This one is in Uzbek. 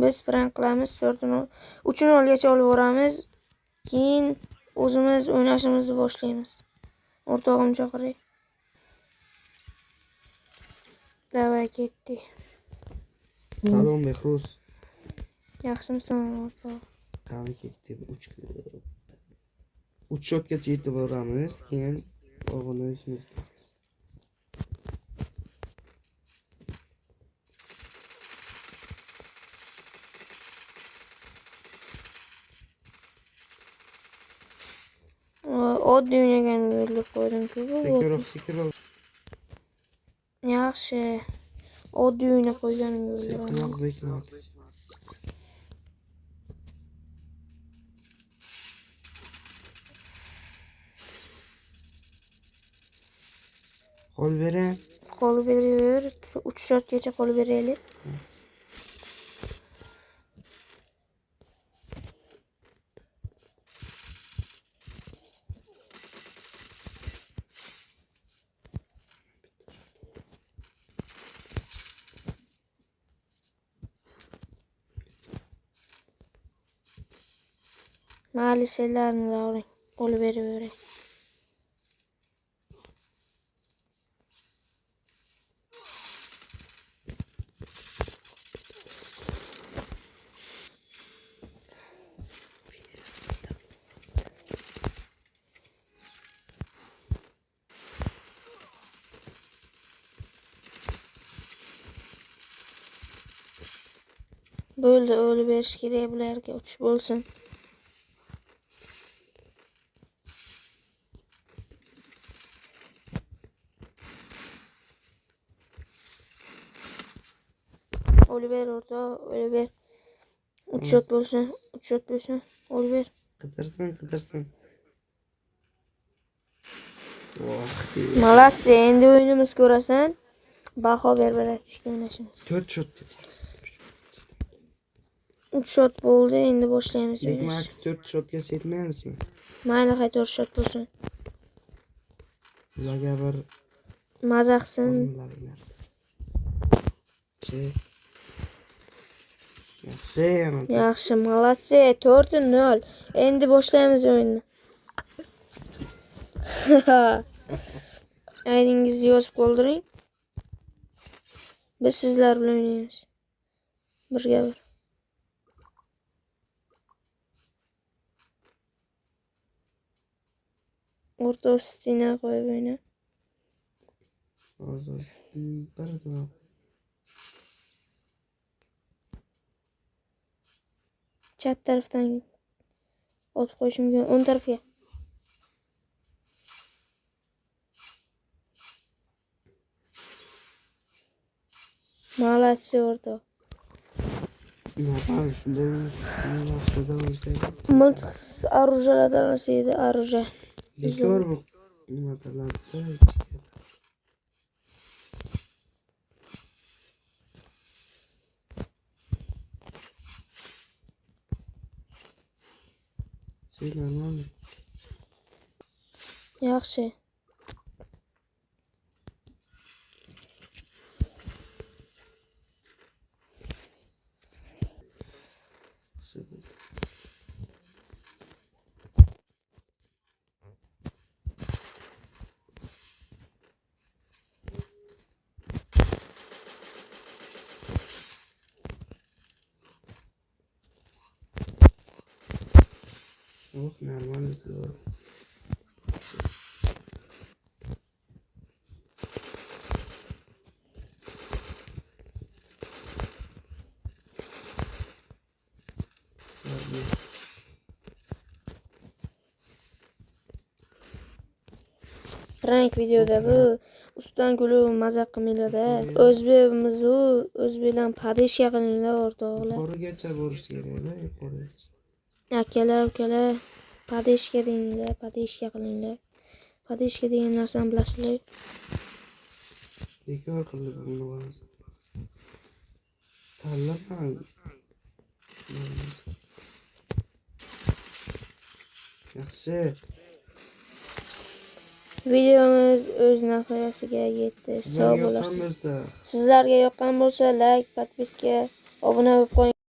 Biz prank qilamiz, 3-0gacha olib boramiz. Keyin o'zimiz o'ynashimizni boshlaymiz. O'rtog'im chaqiray. Davay ketdi. Salom Behruz. Yaxshimisan o'rtog'? Qani ketdi 3 shotgacha yetib boramiz, keyin o'g'ilni o'zimiz qilamiz. Oddiy o'ynagan bo'lib qo'ydim-ku. Sekiroq. Yaxshi. Oddiy o'ynab qo'yganim bo'ldi. Bekmoq. Qo'l bering. Qo'l beraver. 3 soatgacha qo'l beraylik. Mayli senlarni davring. Qo'l beraveray. Bo'ldi, o'lib berish kerak bularga, uchish bo'lsin. O'lib ber o'rtoq, o'lib ber. 3 shot bo'lsin, o'lib ber. Qidirsin. Malas, endi o'yinimiz ko'rasan. Baho berib o'ynashimiz. 4 shot. 3 shot bo'ldi, endi boshlaymiz. Bekmax 4 shotgacha yetmaymizmi? Mayli, 4 shot bo'lsin. Sizlarga bir Mazaqsin. Yaxshi, malatsi, 4-0. Endi boshlaymiz o'yinni. Ayningizni yozib qoldiring. Biz sizlar bilan o'ynaymiz. Birga bir. O'rta ustina qo'yib o'yna. Hozir bir dona. Chat tarafdan otib qo'yish mumkin. O'ng tarafga. Malatsi o'rtoq. Nima shunday Milt оружиеlardan olsaydi, оружие. Bekor bu. Nima talabda? Söylemem. Yaxshi. Oh, нормально сделал. Prank videoda bu ustan kulib mazaq qilmanglar-da. O'zbekmiz u, o'zbeklar padishga qilinglar o'rtoqlar. Yuqorigacha borish kerak-da, yuqorigacha. Akalar, ukalar, padishga denglar, padishga qilinglar. Padishga degan narsani bilasizlar? Bekor qilib buni o'zi. Tanlab yaxshi. Videomiz o'z nihoyasiga yetdi. Sog' bo'lasiz. Sizlarga yoqqan bo'lsa, like, podpiska, obuna bo'lib qo'ying.